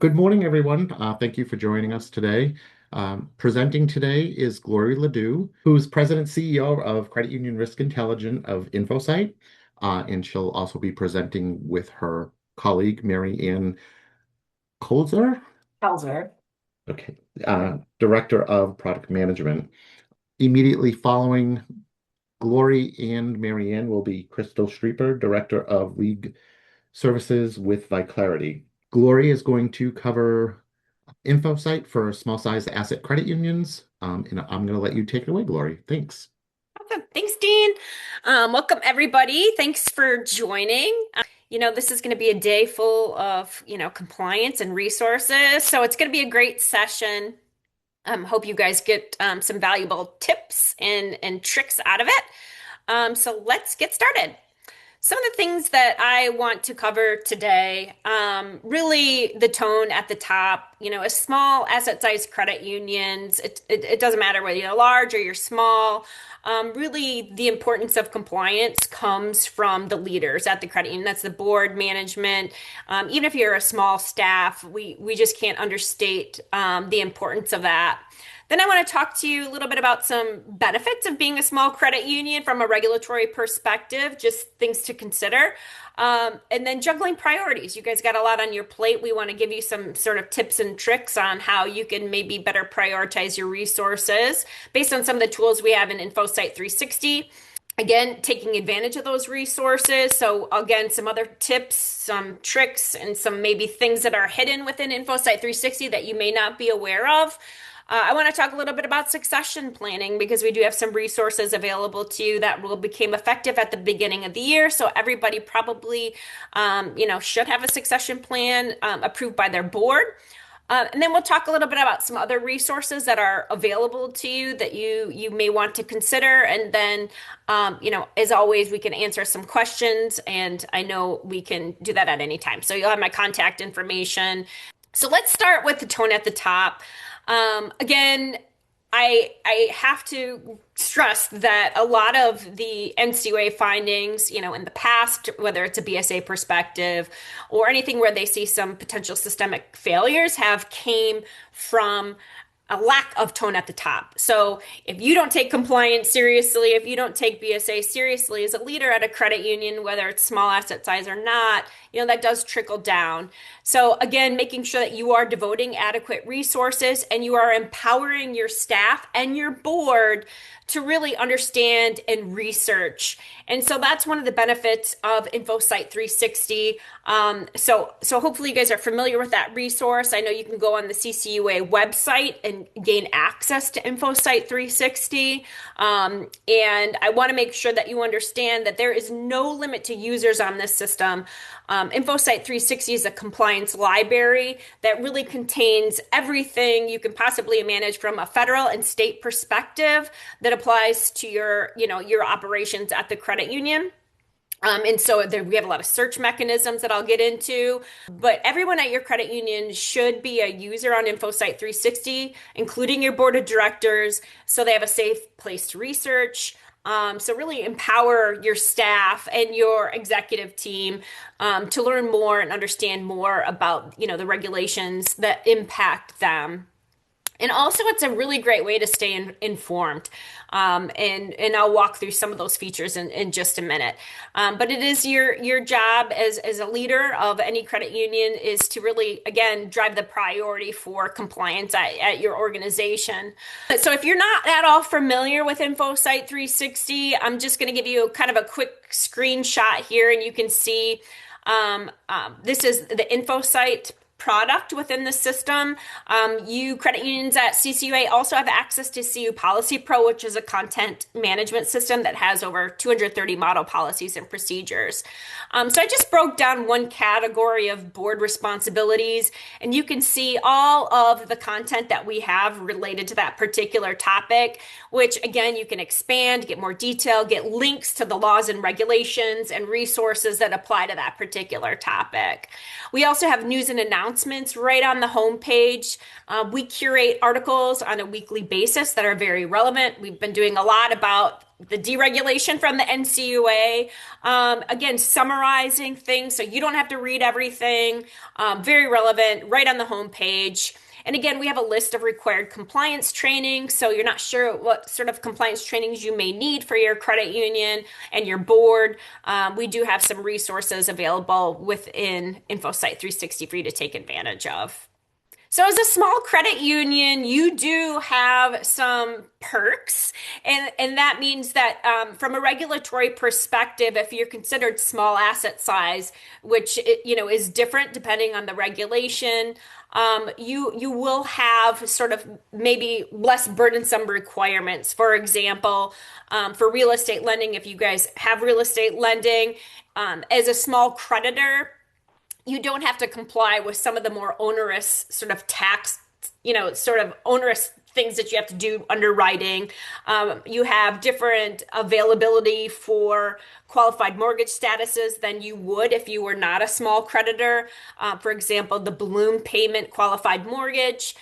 Good morning, everyone. Thank you for joining us today. Presenting today is Glory LeDu, who's President CEO of Credit Union Risk Intelligence of InfoSight, and she'll also be presenting with her colleague, Mary Ann Colzer, Pelzer. okay, Director of Product Management. Immediately following Glory and Mary Ann will be Crystal Streeper, Director of League Services with ViClarity. Glory is going to cover InfoSight for small size asset credit unions. And I'm going to let you take it away, Glory. Thanks. Awesome. Thanks, Dean. Welcome, everybody. Thanks for joining. This is going to be a day full of, compliance and resources. So it's going to be a great session. Hope you guys get some valuable tips and tricks out of it. So let's get started. Some of the things that I want to cover today, really the tone at the top, as small asset size credit unions, it doesn't matter whether you're large or you're small. Really, the importance of compliance comes from the leaders at the credit union. That's the board management. Even if you're a small staff, we just can't understate the importance of that. Then I want to talk to you a little bit about some benefits of being a small credit union from a regulatory perspective, just things to consider. And then juggling priorities. You guys got a lot on your plate. We want to give you some sort of tips and tricks on how you can maybe better prioritize your resources based on some of the tools we have in InfoSight 360. Again, taking advantage of those resources. So again, some other tips, some tricks, and some maybe things that are hidden within InfoSight 360 that you may not be aware of. I want to talk a little bit about succession planning because we do have some resources available to you that will become effective at the beginning of the year. So everybody probably, should have a succession plan approved by their board. And then we'll talk a little bit about some other resources that are available to you that you may want to consider. And then, as always, we can answer some questions, and I know we can do that at any time. So you'll have my contact information. So let's start with the tone at the top. Again, I have to stress that a lot of the NCUA findings, in the past, whether it's a BSA perspective or anything where they see some potential systemic failures, have came from a lack of tone at the top. So if you don't take compliance seriously, if you don't take BSA seriously as a leader at a credit union, whether it's small asset size or not, that does trickle down. So again, making sure that you are devoting adequate resources and you are empowering your staff and your board to really understand and research. And so that's one of the benefits of InfoSight 360. So hopefully you guys are familiar with that resource. I know you can go on the CCUA website and gain access to InfoSight 360. And I want to make sure that you understand that there is no limit to users on this system. InfoSight 360 is a compliance library that really contains everything you can possibly manage from a federal and state perspective that applies to your operations at the credit union. And so we have a lot of search mechanisms that I'll get into, but everyone at your credit union should be a user on InfoSight 360, including your board of directors, so they have a safe place to research. So really empower your staff and your executive team to learn more and understand more about, the regulations that impact them. And also, it's a really great way to stay informed. And I'll walk through some of those features in just a minute. But it is your job as a leader of any credit union is to really, again, drive the priority for compliance at your organization. So if you're not at all familiar with InfoSight 360, I'm just going to give you kind of a quick screenshot here, and you can see this is the InfoSight product within the system. You credit unions at CCUA also have access to CU Policy Pro, which is a content management system that has over 230 model policies and procedures. So I just broke down one category of board responsibilities, and you can see all of the content that we have related to that particular topic, which again, you can expand, get more detail, get links to the laws and regulations and resources that apply to that particular topic. We also have news and announcements announcements right on the homepage. We curate articles on a weekly basis that are very relevant. We've been doing a lot about the deregulation from the NCUA. Again, summarizing things so you don't have to read everything. Very relevant right on the homepage. And again, we have a list of required compliance training, so you're not sure what sort of compliance trainings you may need for your credit union and your board. We do have some resources available within InfoSight 360 for you to take advantage of. So as a small credit union, you do have some perks, and that means that from a regulatory perspective, if you're considered small asset size, which is different depending on the regulation, you will have sort of maybe less burdensome requirements. For example, for real estate lending, if you guys have real estate lending, as a small creditor, you don't have to comply with some of the more onerous sort of tax, sort of onerous things that you have to do underwriting. You have different availability for qualified mortgage statuses than you would if you were not a small creditor. For example, the balloon payment qualified mortgage.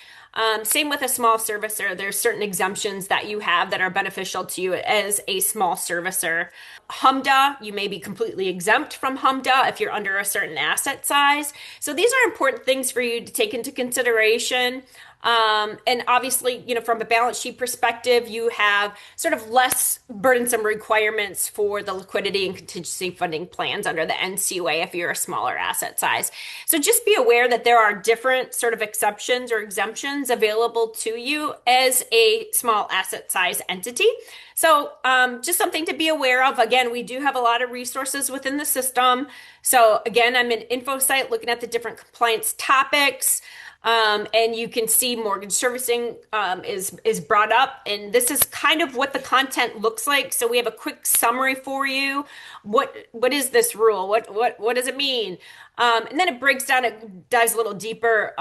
Same with a small servicer. There's certain exemptions that you have that are beneficial to you as a small servicer. HMDA, you may be completely exempt from HMDA if you're under a certain asset size. So these are important things for you to take into consideration. And obviously, from a balance sheet perspective, you have sort of less burdensome requirements for the liquidity and contingency funding plans under the NCUA if you're a smaller asset size. So just be aware that there are different sort of exceptions or exemptions available to you as a small asset size entity. So just something to be aware of. Again, we do have a lot of resources within the system. So again, I'm in InfoSight looking at the different compliance topics. And you can see mortgage servicing is brought up, and this is kind of what the content looks like. So we have a quick summary for you. What is this rule? What does it mean? And then it breaks down. It dives a little deeper,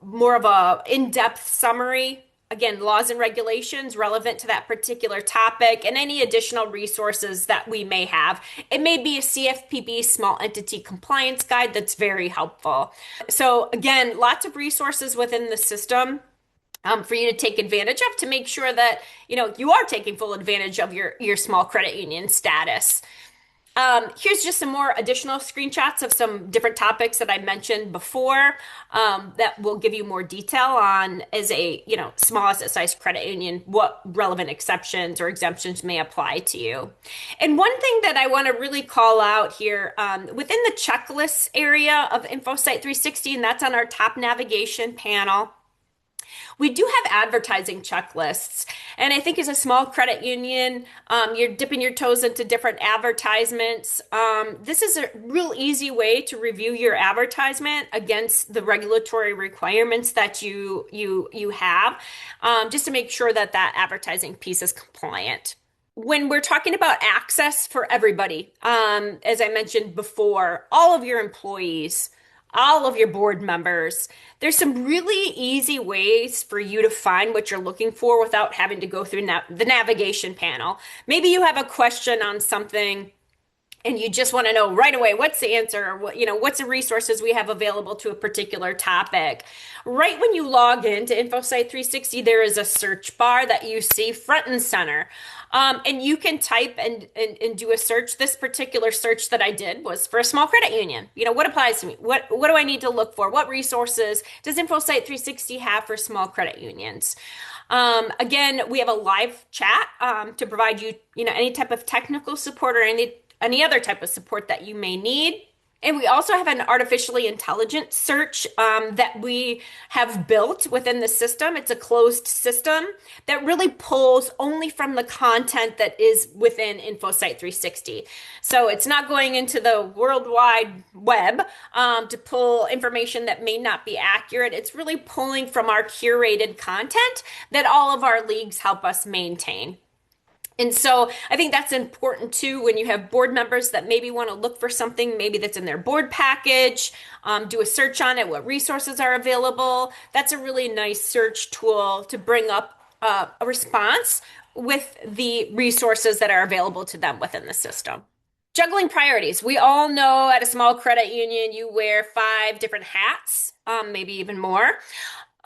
more of a in-depth summary. Again, laws and regulations relevant to that particular topic and any additional resources that we may have. It may be a CFPB small entity compliance guide that's very helpful. So again, lots of resources within the system for you to take advantage of to make sure that you are taking full advantage of your small credit union status. Here's just some more additional screenshots of some different topics that I mentioned before that will give you more detail on, as a small asset size credit union, what relevant exceptions or exemptions may apply to you. And one thing that I want to really call out here within the checklists area of InfoSight 360, and that's on our top navigation panel. We do have advertising checklists. And I think as a small credit union, you're dipping your toes into different advertisements. This is a real easy way to review your advertisement against the regulatory requirements that you have, just to make sure that that advertising piece is compliant. When we're talking about access for everybody, as I mentioned before, all of your employees, all of your board members, there's some really easy ways for you to find what you're looking for without having to go through the navigation panel. Maybe you have a question on something and you just want to know right away what's the answer, or what's the resources we have available to a particular topic. Right when you log into InfoSight 360, there is a search bar that you see front and center. And you can type and do a search. This particular search that I did was for a small credit union. What applies to me? What do I need to look for? What resources does InfoSight 360 have for small credit unions? Again, we have a live chat to provide you, any type of technical support or any other type of support that you may need. And we also have an artificially intelligent search that we have built within the system. It's a closed system that really pulls only from the content that is within InfoSight 360. So it's not going into the World Wide Web to pull information that may not be accurate. It's really pulling from our curated content that all of our leagues help us maintain. And so I think that's important too when you have board members that maybe want to look for something, maybe that's in their board package, do a search on it, what resources are available. That's a really nice search tool to bring up a response with the resources that are available to them within the system. Juggling priorities. We all know at a small credit union, you wear 5 different hats, maybe even more.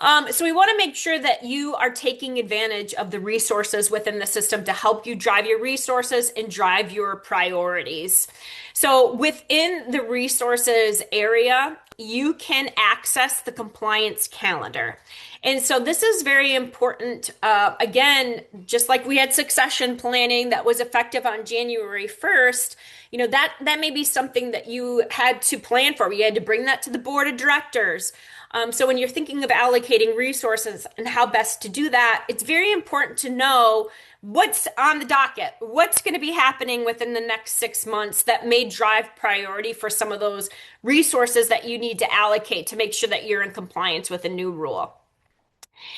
So we want to make sure that you are taking advantage of the resources within the system to help you drive your resources and drive your priorities. So within the resources area, you can access the compliance calendar. And so this is very important. Again, just like we had succession planning that was effective on January 1st, that may be something that you had to plan for. You had to bring that to the board of directors. So when you're thinking of allocating resources and how best to do that, it's very important to know what's on the docket, what's going to be happening within the next 6 months that may drive priority for some of those resources that you need to allocate to make sure that you're in compliance with a new rule.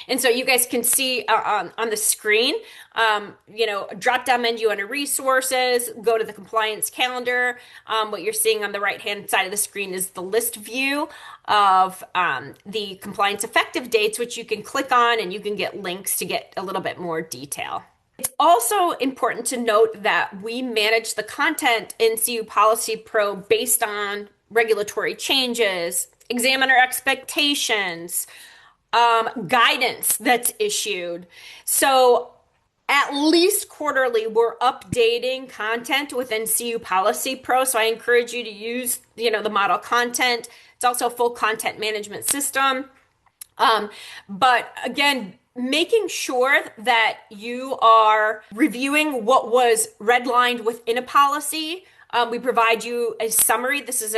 And so you guys can see on the screen, drop down menu under resources, go to the compliance calendar. What you're seeing on the right hand side of the screen is the list view of the compliance effective dates, which you can click on and you can get links to get a little bit more detail. It's also important to note that we manage the content in CU Policy Pro based on regulatory changes, examiner expectations, guidance that's issued. So at least quarterly, we're updating content within CU Policy Pro. So I encourage you to use, the model content. It's also a full content management system. But again, making sure that you are reviewing what was redlined within a policy. We provide you a summary. This is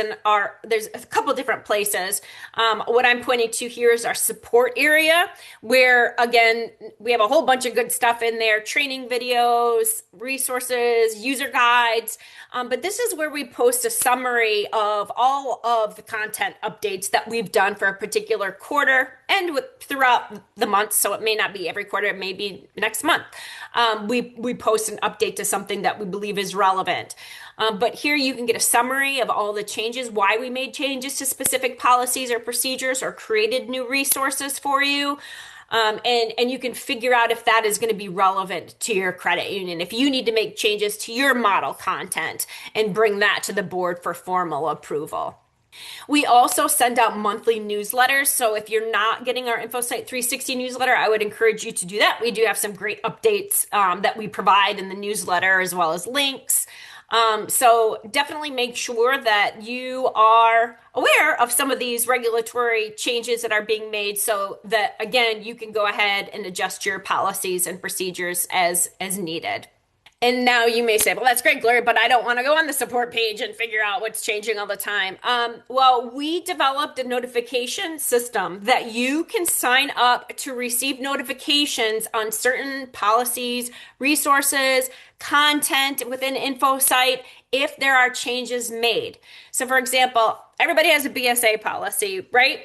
there's a couple different places. What I'm pointing to here is our support area, where again, we have a whole bunch of good stuff in there, training videos, resources, user guides. But this is where we post a summary of all of the content updates that we've done for a particular quarter and throughout the month. So it may not be every quarter, it may be next month. We post an update to something that we believe is relevant. But here you can get a summary of all the changes, why we made changes to specific policies or procedures or created new resources for you. And you can figure out if that is going to be relevant to your credit union, if you need to make changes to your model content and bring that to the board for formal approval. We also send out monthly newsletters. So if you're not getting our InfoSight 360 newsletter, I would encourage you to do that. We do have some great updates that we provide in the newsletter, as well as links. So definitely make sure that you are aware of some of these regulatory changes that are being made so that, again, you can go ahead and adjust your policies and procedures as needed. And now you may say, well, that's great, Gloria, but I don't want to go on the support page and figure out what's changing all the time. Well, we developed a notification system that you can sign up to receive notifications on certain policies, resources, content within InfoSight if there are changes made. So for example, everybody has a BSA policy, right?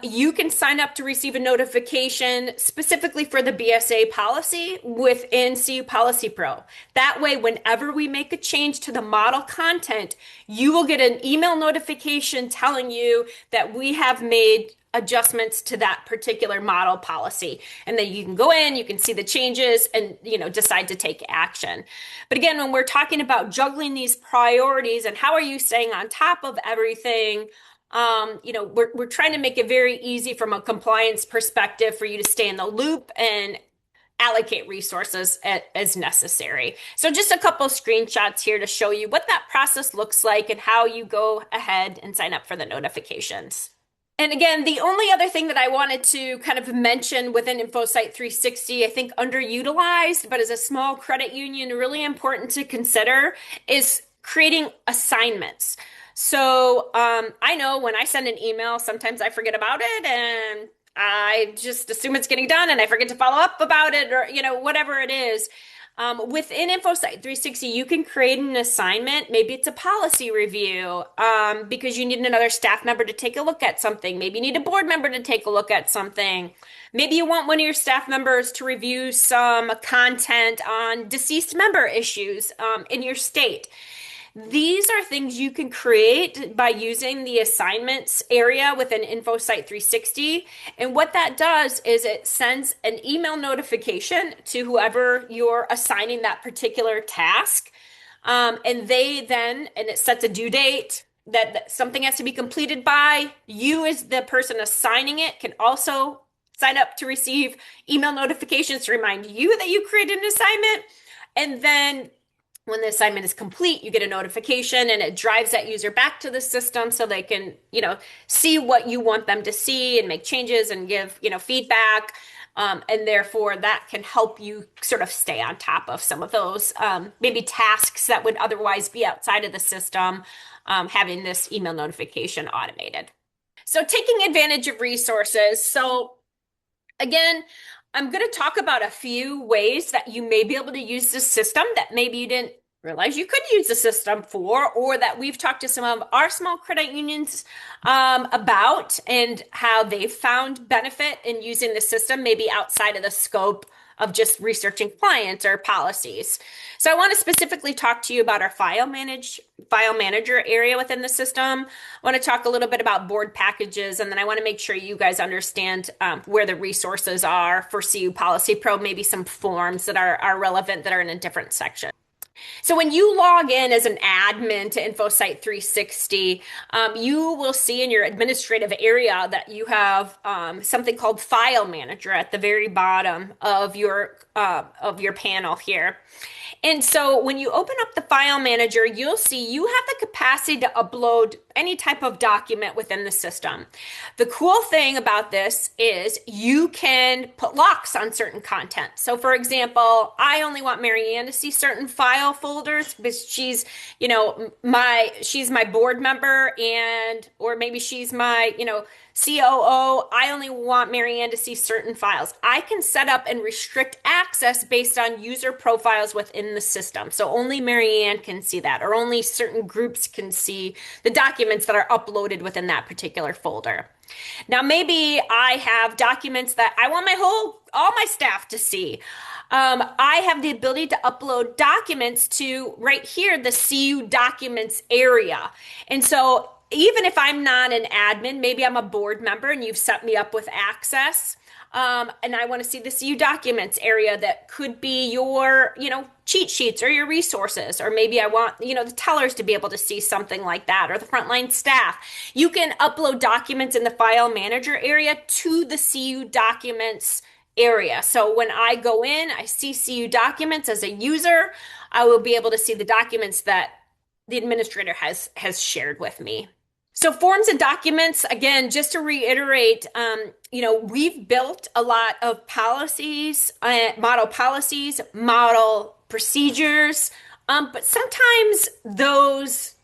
You can sign up to receive a notification specifically for the BSA policy within CU Policy Pro. That way, whenever we make a change to the model content, you will get an email notification telling you that we have made adjustments to that particular model policy. And then you can go in, you can see the changes and, decide to take action. But again, when we're talking about juggling these priorities and how are you staying on top of everything, we're trying to make it very easy from a compliance perspective for you to stay in the loop and allocate resources as necessary. So just a couple screenshots here to show you what that process looks like and how you go ahead and sign up for the notifications. And again, the only other thing that I wanted to kind of mention within InfoSight 360, I think underutilized, but as a small credit union, really important to consider is creating assignments. So I know when I send an email, sometimes I forget about it and I just assume it's getting done and I forget to follow up about it or, whatever it is. Within InfoSight 360, you can create an assignment. Maybe it's a policy review because you need another staff member to take a look at something. Maybe you need a board member to take a look at something. Maybe you want one of your staff members to review some content on deceased member issues in your state. These are things you can create by using the assignments area within InfoSight 360. And what that does is it sends an email notification to whoever you're assigning that particular task. And it sets a due date that something has to be completed by. You, as the person assigning it, can also sign up to receive email notifications to remind you that you created an assignment. And then when the assignment is complete, you get a notification and it drives that user back to the system so they can, see what you want them to see and make changes and give, feedback. And therefore, that can help you sort of stay on top of some of those maybe tasks that would otherwise be outside of the system, having this email notification automated. So, taking advantage of resources. So, again, I'm going to talk about a few ways that you may be able to use the system that maybe you didn't realize you could use the system for, or that we've talked to some of our small credit unions about, and how they've found benefit in using the system, maybe outside of the scope of just researching clients or policies. So I want to specifically talk to you about our file manager area within the system. I want to talk a little bit about board packages, and then I want to make sure you guys understand where the resources are for CU Policy Pro, maybe some forms that are relevant that are in a different section. So when you log in as an admin to InfoSight 360, you will see in your administrative area that you have something called File Manager at the very bottom of your panel here. And so when you open up the File Manager, you'll see you have the capacity to upload any type of document within the system. The cool thing about this is you can put locks on certain content. So for example, I only want Marianne to see certain file folders because she's, she's my board member, or maybe she's my, COO. I only want Marianne to see certain files. I can set up and restrict access based on user profiles within the system. So only Marianne can see that, or only certain groups can see the documents that are uploaded within that particular folder. Now, maybe I have documents that I want all my staff to see. I have the ability to upload documents to right here, the CU documents area. And so even if I'm not an admin, maybe I'm a board member and you've set me up with access, and I want to see the CU documents area that could be your, cheat sheets or your resources, or maybe I want, the tellers to be able to see something like that, or the frontline staff. You can upload documents in the file manager area to the CU documents area. So when I go in, I see CU documents as a user, I will be able to see the documents that the administrator has shared with me. So forms and documents, again, just to reiterate, we've built a lot of policies, model procedures, but sometimes those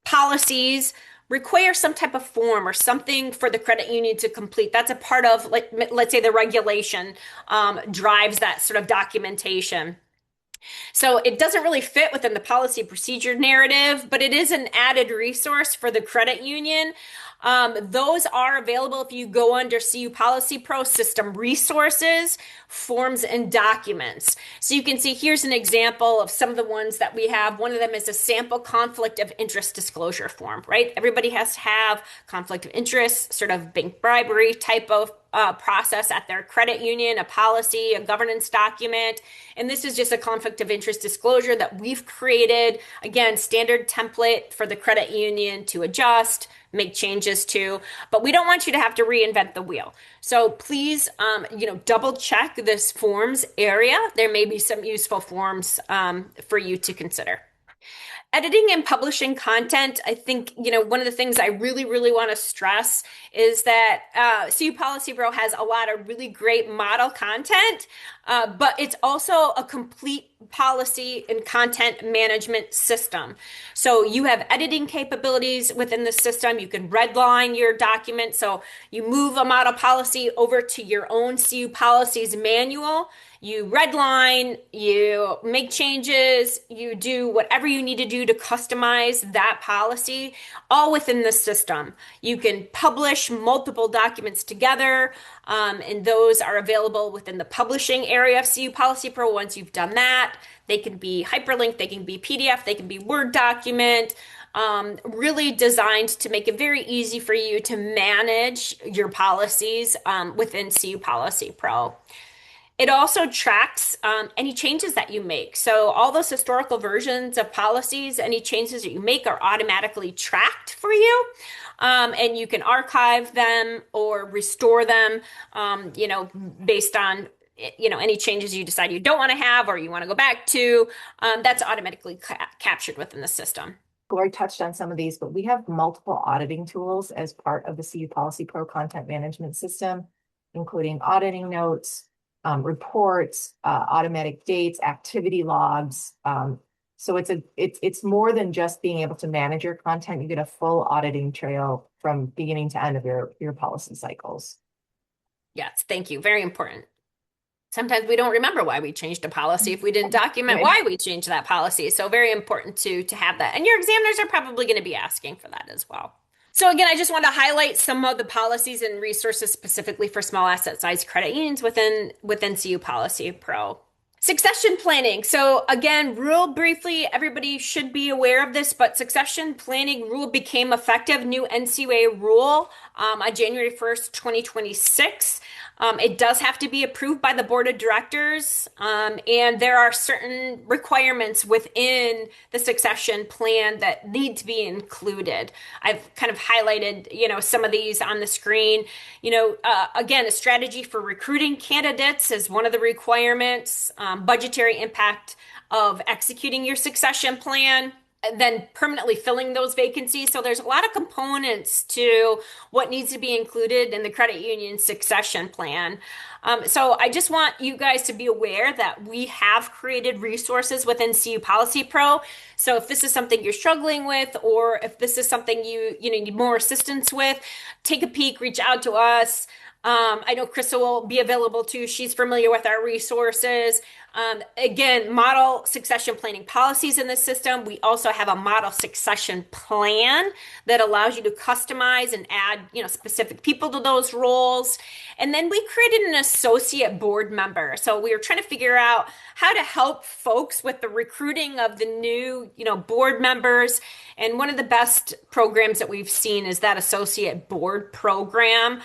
policies require some type of form or something for the credit union to complete. That's a part of, let's say, the regulation drives that sort of documentation. So it doesn't really fit within the policy procedure narrative, but it is an added resource for the credit union. Those are available if you go under CU Policy Pro System Resources, Forms, and Documents. So you can see here's an example of some of the ones that we have. One of them is a sample conflict of interest disclosure form, right? Everybody has to have conflict of interest, sort of bank bribery type of process at their credit union, a policy, a governance document. And this is just a conflict of interest disclosure that we've created. Again, standard template for the credit union to adjust, make changes to, but we don't want you to have to reinvent the wheel. So please, double check this forms area. There may be some useful forms for you to consider. Editing and publishing content, I think, one of the things I really, really want to stress is that CU Policy Pro has a lot of really great model content, but it's also a complete policy and content management system. So you have editing capabilities within the system. You can redline your document. So you move a model policy over to your own CU policies manual. You redline, you make changes, you do whatever you need to do to customize that policy, all within the system. You can publish multiple documents together, and those are available within the publishing area of CU Policy Pro. Once you've done that, they can be hyperlinked, they can be PDF, they can be Word document, really designed to make it very easy for you to manage your policies within CU Policy Pro. It also tracks any changes that you make. So all those historical versions of policies, any changes that you make are automatically tracked for you. And you can archive them or restore them, based on, any changes you decide you don't want to have or you want to go back to. That's automatically captured within the system. Glory touched on some of these, but we have multiple auditing tools as part of the CU Policy Pro content management system, including auditing notes, reports, automatic dates, activity logs. So it's more than just being able to manage your content. You get a full auditing trail from beginning to end of your policy cycles. Yes, thank you. Very important. Sometimes we don't remember why we changed a policy if we didn't document why we changed that policy. So very important to have that. And your examiners are probably going to be asking for that as well. So again, I just want to highlight some of the policies and resources specifically for small asset size credit unions within CU Policy Pro. Succession planning. So again, real briefly, everybody should be aware of this, but succession planning rule became effective, new NCUA rule on January 1st, 2026. It does have to be approved by the board of directors, and there are certain requirements within the succession plan that need to be included. I've kind of highlighted, some of these on the screen. Again, a strategy for recruiting candidates is one of the requirements. Budgetary impact of executing your succession plan, then permanently filling those vacancies. So there's a lot of components to what needs to be included in the credit union succession plan. So I just want you guys to be aware that we have created resources within CU Policy Pro. So if this is something you're struggling with, or if this is something you need more assistance with, take a peek, reach out to us. I know Krista will be available too. She's familiar with our resources. Again, model succession planning policies in the system. We also have a model succession plan that allows you to customize and add, specific people to those roles. And then we created an associate board member. So we were trying to figure out how to help folks with the recruiting of the new, board members. And one of the best programs that we've seen is that associate board program.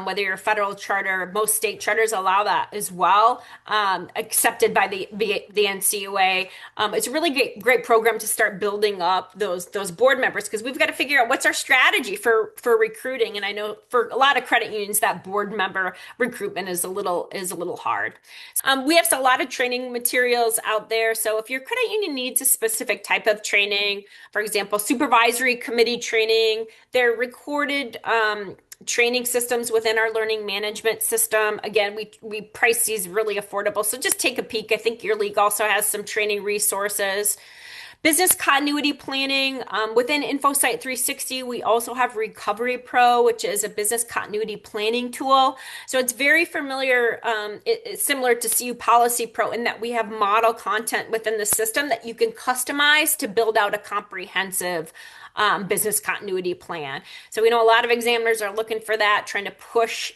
Whether you're a federal charter, most state charters allow that as well, accepted by the NCUA. It's a really great program to start building up those board members, because we've got to figure out what's our strategy for recruiting. And I know for a lot of credit unions, that board member recruitment is a little hard. We have a lot of training materials out there. So if your credit union needs a specific type of training, for example, supervisory committee training, they're recorded training systems within our learning management system. Again, we price these really affordable. So just take a peek. I think your league also has some training resources. Business continuity planning. Within InfoSight 360, we also have Recovery Pro, which is a business continuity planning tool. So it's very familiar. It's similar to CU Policy Pro in that we have model content within the system that you can customize to build out a comprehensive business continuity plan. So we know a lot of examiners are looking for that, trying to push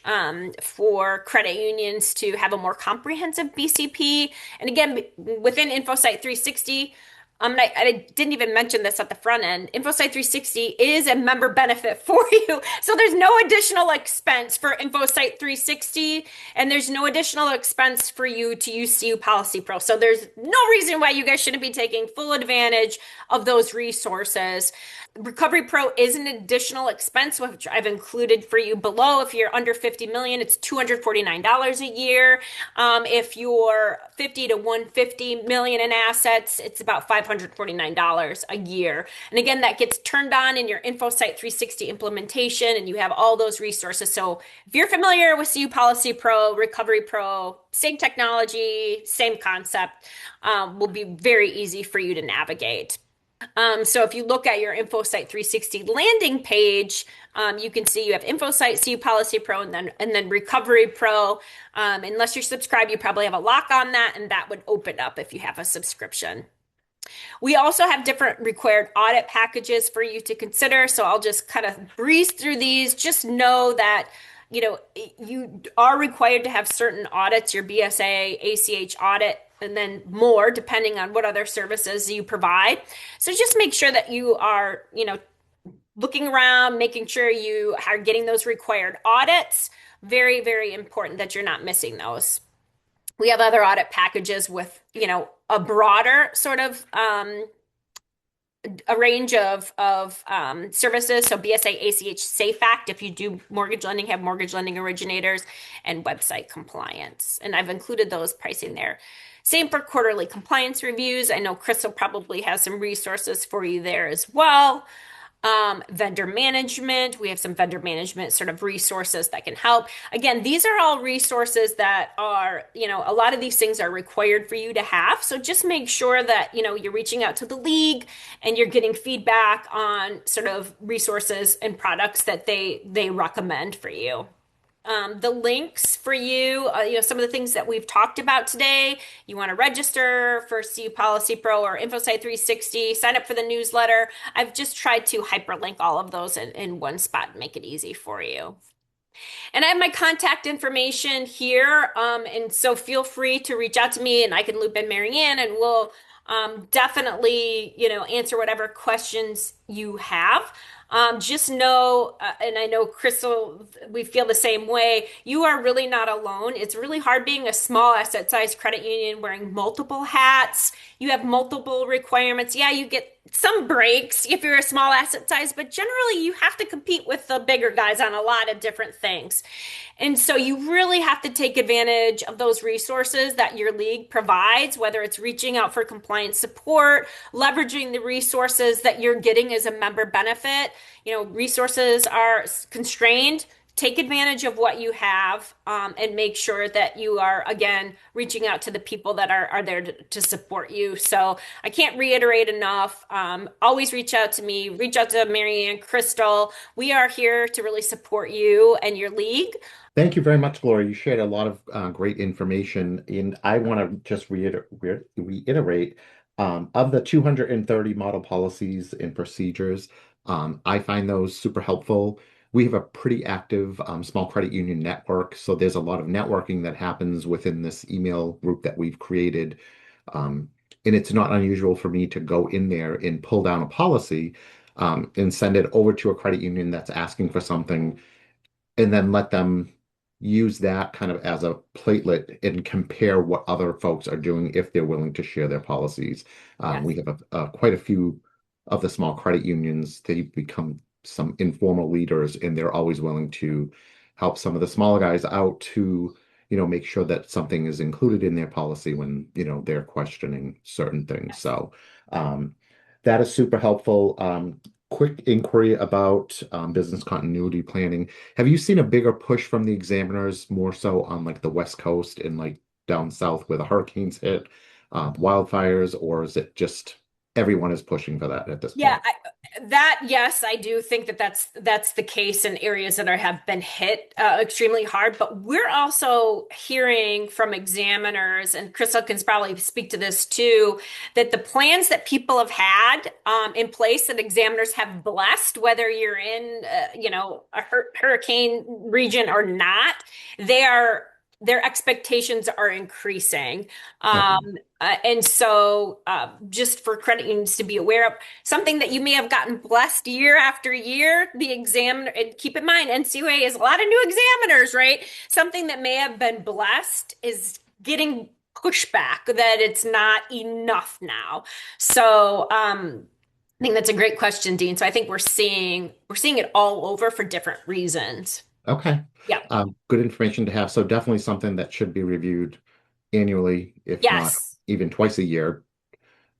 for credit unions to have a more comprehensive BCP. And again, within InfoSight 360, I didn't even mention this at the front end. InfoSight 360 is a member benefit for you. So there's no additional expense for InfoSight 360, and there's no additional expense for you to use CU Policy Pro. So there's no reason why you guys shouldn't be taking full advantage of those resources. Recovery Pro is an additional expense, which I've included for you below. If you're under 50 million, it's $249 a year. If you're 50 to 150 million in assets, it's about $549 a year. And again, that gets turned on in your InfoSight 360 implementation, and you have all those resources. So if you're familiar with CU Policy Pro, Recovery Pro, same technology, same concept, will be very easy for you to navigate. So if you look at your InfoSight 360 landing page, you can see you have InfoSight, CU Policy Pro, and then Recovery Pro. Unless you're subscribed, you probably have a lock on that, and that would open up if you have a subscription. We also have different required audit packages for you to consider. So I'll just kind of breeze through these. Just know that you are required to have certain audits, your BSA, ACH audit, and then more depending on what other services you provide. So just make sure that you are, looking around, making sure you are getting those required audits. Very, very important that you're not missing those. We have other audit packages with, a broader sort of a range of services. So BSA, ACH, Safe Act, if you do mortgage lending, have mortgage lending originators, and website compliance. And I've included those pricing there. Same for quarterly compliance reviews. I know Crystal probably has some resources for you there as well. Vendor management. We have some vendor management sort of resources that can help. Again, these are all resources that are, a lot of these things are required for you to have. So just make sure that, you're reaching out to the league and you're getting feedback on sort of resources and products that they recommend for you. The links for you, some of the things that we've talked about today. You want to register for CU Policy Pro or InfoSight 360, sign up for the newsletter. I've just tried to hyperlink all of those in one spot and make it easy for you. And I have my contact information here. And so feel free to reach out to me and I can loop in Marianne and we'll definitely, answer whatever questions you have. Just know, and I know Crystal, we feel the same way. You are really not alone. It's really hard being a small asset size credit union wearing multiple hats. You have multiple requirements. Yeah, you get some breaks if you're a small asset size, but generally you have to compete with the bigger guys on a lot of different things. And so you really have to take advantage of those resources that your league provides, whether it's reaching out for compliance support, leveraging the resources that you're getting as a member benefit. Resources are constrained. Take advantage of what you have and make sure that you are, again, reaching out to the people that are there to support you. So I can't reiterate enough. Always reach out to me, reach out to Marianne, Crystal. We are here to really support you and your league. Thank you very much, Gloria. You shared a lot of great information, and I want to just reiterate of the 230 model policies and procedures. I find those super helpful. We have a pretty active small credit union network, so there's a lot of networking that happens within this email group that we've created. And it's not unusual for me to go in there and pull down a policy and send it over to a credit union that's asking for something, and then let them use that kind of as a platelet and compare what other folks are doing if they're willing to share their policies. Yes. We have quite a few of the small credit unions. They've become some informal leaders, and they're always willing to help some of the smaller guys out to, make sure that something is included in their policy when, they're questioning certain things. So that is super helpful. Quick inquiry about business continuity planning. Have you seen a bigger push from the examiners more so on like the West Coast and like down south where the hurricanes hit, wildfires, or is it just everyone is pushing for that at this point? Yes, I do think that that's the case in areas that have been hit extremely hard. But we're also hearing from examiners, and Crystal can probably speak to this too, that the plans that people have had in place that examiners have blessed, whether you're in a hurricane region or not, their expectations are increasing. And so just for credit unions to be aware of something that you may have gotten blessed year after year, the examiner, and keep in mind, NCUA is a lot of new examiners, right? Something that may have been blessed is getting pushback that it's not enough now. So I think that's a great question, Dean. So I think we're seeing it all over for different reasons. Okay. Yeah. Good information to have. So definitely something that should be reviewed annually, if not Yes. even twice a year,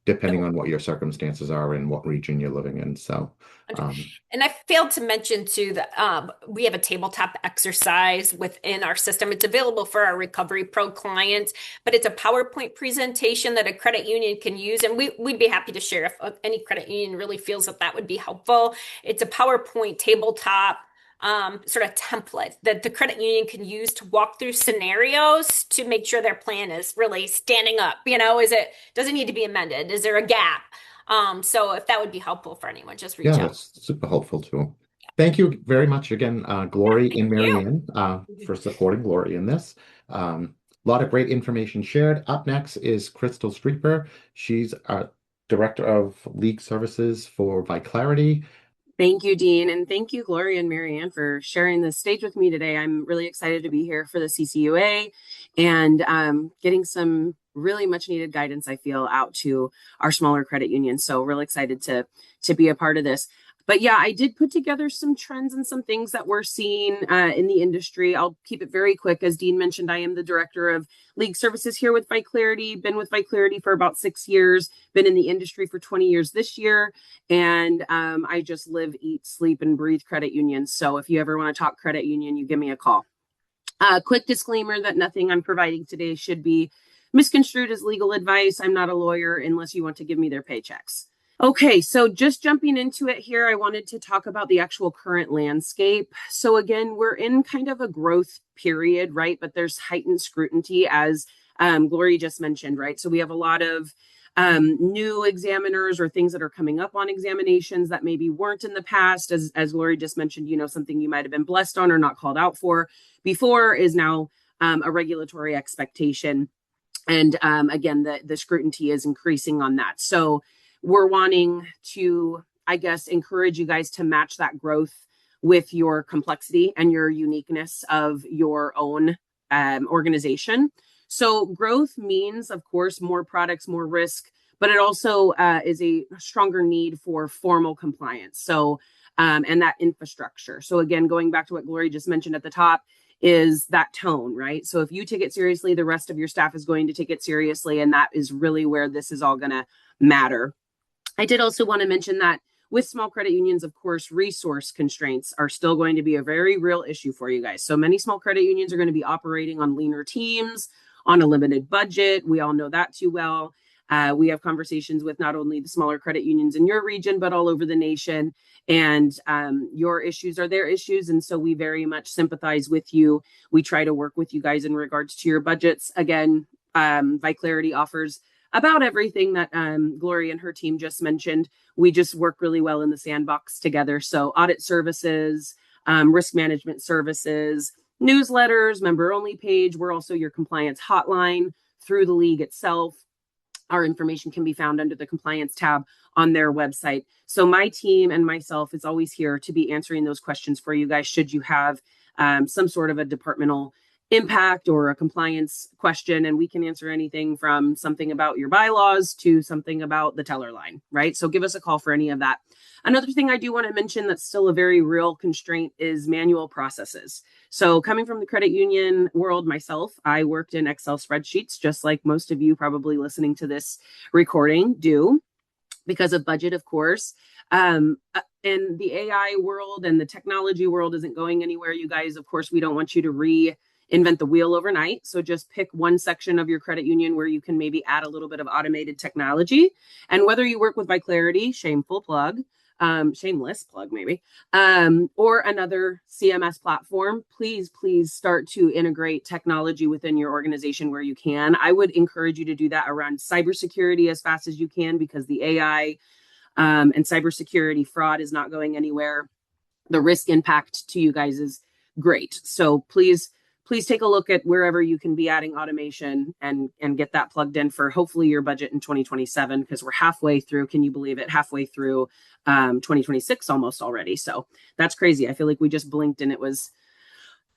depending on what your circumstances are and what region you're living in. So, and I failed to mention too that we have a tabletop exercise within our system. It's available for our Recovery Pro clients, but it's a PowerPoint presentation that a credit union can use. And we'd be happy to share if any credit union really feels that would be helpful. It's a PowerPoint tabletop sort of template that the credit union can use to walk through scenarios to make sure their plan is really standing up. Does it need to be amended? Is there a gap? So if that would be helpful for anyone, just reach out. That's super helpful too. Thank you very much again, Glory and Marianne, for supporting Glory in this. A lot of great information shared. Up next is Crystal Streeper. She's Director of League Services for ViClarity. Thank you, Dean, and thank you, Gloria and Marianne, for sharing the stage with me today. I'm really excited to be here for the CCUA and getting some really much needed guidance, I feel, out to our smaller credit unions. So really excited to be a part of this. But yeah, I did put together some trends and some things that we're seeing in the industry. I'll keep it very quick. As Dean mentioned, I am the director of league services here with ViClarity, been with ViClarity for about 6 years, been in the industry for 20 years this year. And I just live, eat, sleep, and breathe credit unions. So if you ever want to talk credit union, you give me a call. Quick disclaimer that nothing I'm providing today should be misconstrued as legal advice. I'm not a lawyer unless you want to give me their paychecks. Okay, so just jumping into it here, I wanted to talk about the actual current landscape. So again, we're in kind of a growth period, right? But there's heightened scrutiny, as Gloria just mentioned, right? So we have a lot of new examiners or things that are coming up on examinations that maybe weren't in the past. As Lori just mentioned, something you might have been blessed on or not called out for before is now a regulatory expectation. And again, the scrutiny is increasing on that. So we're wanting to, I guess, encourage you guys to match that growth with your complexity and your uniqueness of your own organization. So growth means, of course, more products, more risk, but it also is a stronger need for formal compliance. So, and that infrastructure. So again, going back to what Gloria just mentioned at the top, is that tone, right? So if you take it seriously, the rest of your staff is going to take it seriously. And that is really where this is all going to matter. I did also want to mention that with small credit unions, of course, resource constraints are still going to be a very real issue for you guys. So many small credit unions are going to be operating on leaner teams, on a limited budget. We all know that too well. We have conversations with not only the smaller credit unions in your region, but all over the nation. And your issues are their issues. And so we very much sympathize with you. We try to work with you guys in regards to your budgets. Again, ViClarity offers about everything that Gloria and her team just mentioned. We just work really well in the sandbox together. So audit services, risk management services, newsletters, member only page. We're also your compliance hotline through the league itself. Our information can be found under the compliance tab on their website. So my team and myself is always here to be answering those questions for you guys should you have some sort of a departmental impact or a compliance question. And we can answer anything from something about your bylaws to something about the teller line, right? So give us a call for any of that. Another thing I do want to mention that's still a very real constraint is manual processes. So coming from the credit union world myself, I worked in Excel spreadsheets, just like most of you probably listening to this recording do, because of budget, of course. And the AI world and the technology world isn't going anywhere, you guys. Of course, we don't want you to reinvent the wheel overnight. So just pick one section of your credit union where you can maybe add a little bit of automated technology. And whether you work with ViClarity, shameless plug maybe, or another CMS platform, please start to integrate technology within your organization where you can. I would encourage you to do that around cybersecurity as fast as you can, because the AI and cybersecurity fraud is not going anywhere. The risk impact to you guys is great. So please take a look at wherever you can be adding automation and get that plugged in for hopefully your budget in 2027, because we're halfway through. Can you believe it? Halfway through 2026 almost already. So that's crazy. I feel like we just blinked and it was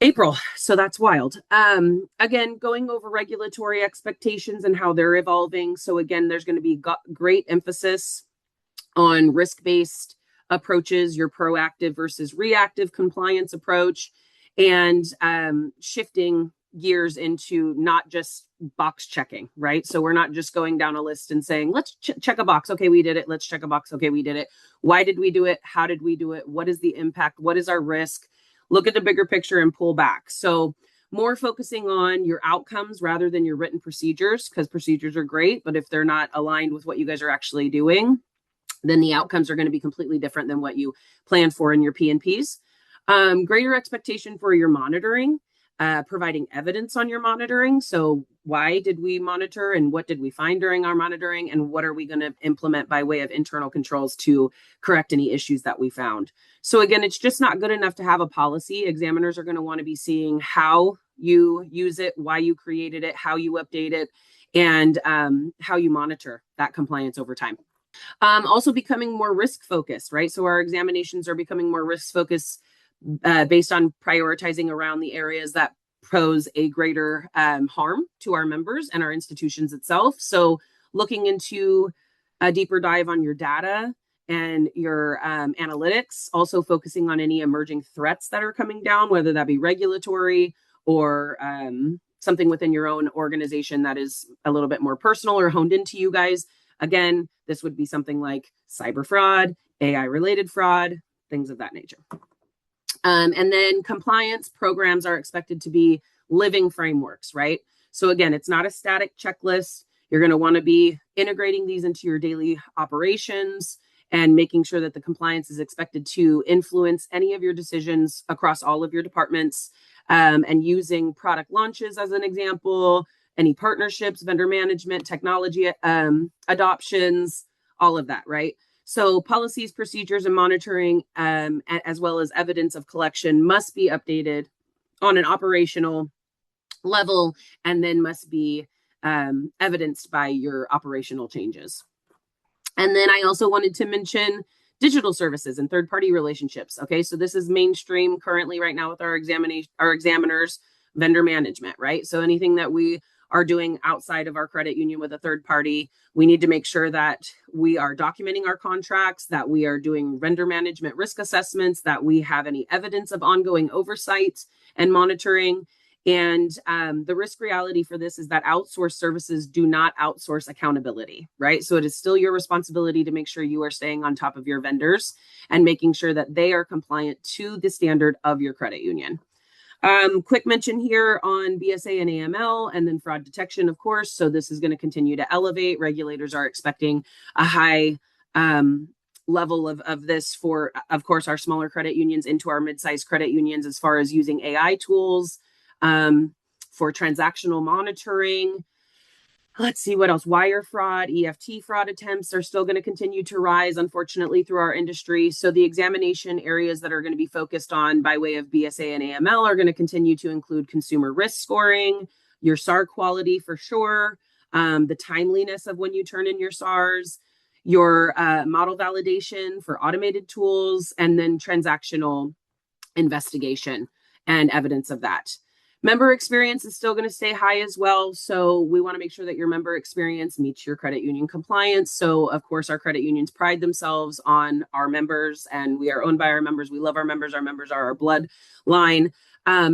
April. So that's wild. Again, going over regulatory expectations and how they're evolving. So again, there's going to be great emphasis on risk-based approaches, your proactive versus reactive compliance approach, and shifting gears into not just box checking, right? So we're not just going down a list and saying, let's check a box. Okay, we did it. Let's check a box. Okay, we did it. Why did we do it? How did we do it? What is the impact? What is our risk? Look at the bigger picture and pull back. So more focusing on your outcomes rather than your written procedures, because procedures are great, but if they're not aligned with what you guys are actually doing, then the outcomes are going to be completely different than what you planned for in your P&Ps. Greater expectation for your monitoring, providing evidence on your monitoring. So why did we monitor and what did we find during our monitoring, and what are we going to implement by way of internal controls to correct any issues that we found? So again, it's just not good enough to have a policy. Examiners are going to want to be seeing how you use it, why you created it, how you update it, and how you monitor that compliance over time. Also becoming more risk focused, right? So our examinations are becoming more risk focused based on prioritizing around the areas that pose a greater harm to our members and our institutions itself. So looking into a deeper dive on your data and your analytics, also focusing on any emerging threats that are coming down, whether that be regulatory or something within your own organization that is a little bit more personal or honed into you guys. Again, this would be something like cyber fraud, AI related fraud, things of that nature. And then compliance programs are expected to be living frameworks, right? So again, it's not a static checklist. You're going to want to be integrating these into your daily operations and making sure that the compliance is expected to influence any of your decisions across all of your departments, and using product launches as an example, any partnerships, vendor management, technology adoptions, all of that, right? So policies, procedures, and monitoring, as well as evidence of collection, must be updated on an operational level and then must be evidenced by your operational changes. And then I also wanted to mention digital services and third-party relationships. Okay, so this is mainstream currently right now with our examiners, vendor management, right? So anything that we are doing outside of our credit union with a third party, we need to make sure that we are documenting our contracts, that we are doing vendor management risk assessments, that we have any evidence of ongoing oversight and monitoring. And the risk reality for this is that outsourced services do not outsource accountability, right? So it is still your responsibility to make sure you are staying on top of your vendors and making sure that they are compliant to the standard of your credit union. Quick mention here on BSA and AML, and then fraud detection, of course. So this is going to continue to elevate. Regulators are expecting a high level of this for, of course, our smaller credit unions into our mid-sized credit unions as far as using AI tools for transactional monitoring. Let's see what else. Wire fraud, EFT fraud attempts are still going to continue to rise, unfortunately, through our industry. So the examination areas that are going to be focused on by way of BSA and AML are going to continue to include consumer risk scoring, your SAR quality for sure, the timeliness of when you turn in your SARs, your model validation for automated tools, and then transactional investigation and evidence of that. Member experience is still going to stay high as well. So we want to make sure that your member experience meets your credit union compliance. So of course, our credit unions pride themselves on our members, and we are owned by our members. We love our members. Our members are our bloodline.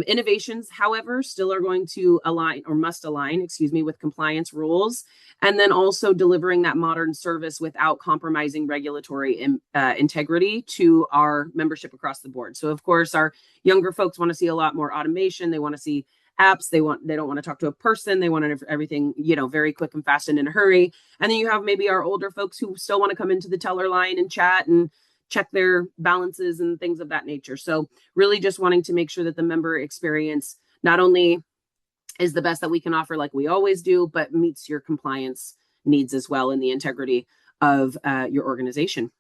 Innovations, however, still are going to align or must align, with compliance rules. And then also delivering that modern service without compromising regulatory integrity to our membership across the board. So of course, our younger folks want to see a lot more automation. They want to see apps. They don't want to talk to a person. They want everything, very quick and fast and in a hurry. And then you have maybe our older folks who still want to come into the teller line and chat and check their balances and things of that nature. So really just wanting to make sure that the member experience not only is the best that we can offer like we always do, but meets your compliance needs as well and the integrity of your organization.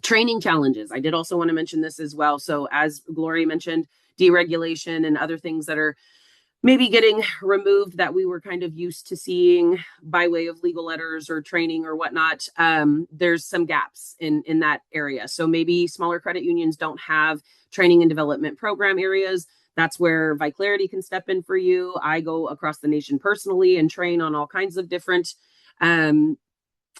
Training challenges. I did also want to mention this as well. So as Gloria mentioned, deregulation and other things that are maybe getting removed that we were kind of used to seeing by way of legal letters or training or whatnot. There's some gaps in that area. So maybe smaller credit unions don't have training and development program areas. That's where ViClarity can step in for you. I go across the nation personally and train on all kinds of different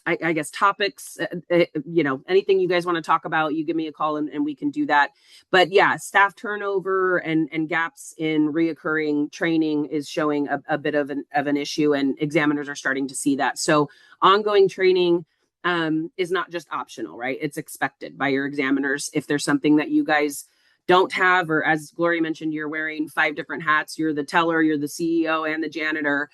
I guess topics, anything you guys want to talk about, you give me a call and we can do that. But yeah, staff turnover and gaps in reoccurring training is showing a bit of an issue, and examiners are starting to see that. So ongoing training is not just optional, right? It's expected by your examiners. If there's something that you guys don't have, or as Gloria mentioned, you're wearing 5 different hats. You're the teller, you're the CEO, and the janitor.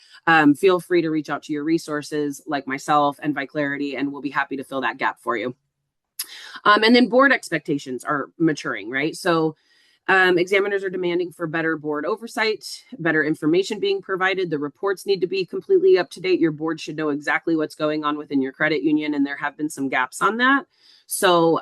Feel free to reach out to your resources like myself and ViClarity, and we'll be happy to fill that gap for you. And then board expectations are maturing, right? So examiners are demanding for better board oversight, better information being provided. The reports need to be completely up to date. Your board should know exactly what's going on within your credit union, and there have been some gaps on that. So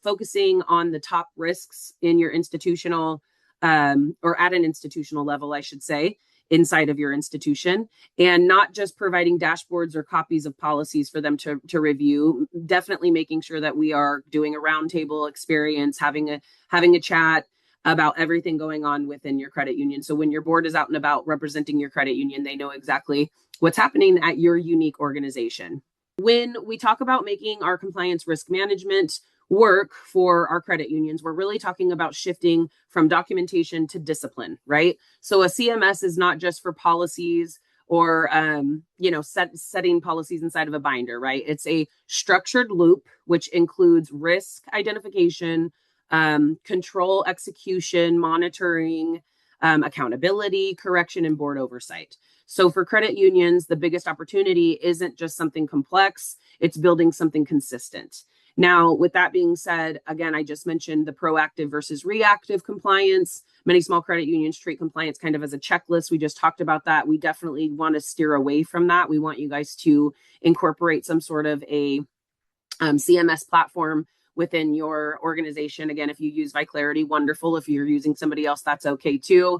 focusing on the top risks in your institutional or at an institutional level, I should say, inside of your institution, and not just providing dashboards or copies of policies for them to review. Definitely making sure that we are doing a roundtable experience, having a chat about everything going on within your credit union. So when your board is out and about representing your credit union, they know exactly what's happening at your unique organization. When we talk about making our compliance risk management work for our credit unions, we're really talking about shifting from documentation to discipline, right? So a CMS is not just for policies or setting policies inside of a binder, right? It's a structured loop, which includes risk identification, control, execution, monitoring, accountability, correction, and board oversight. So for credit unions, the biggest opportunity isn't just something complex, it's building something consistent. Now, with that being said, again, I just mentioned the proactive versus reactive compliance. Many small credit unions treat compliance kind of as a checklist. We just talked about that. We definitely want to steer away from that. We want you guys to incorporate some sort of a CMS platform within your organization. Again, if you use ViClarity, wonderful. If you're using somebody else, that's okay too.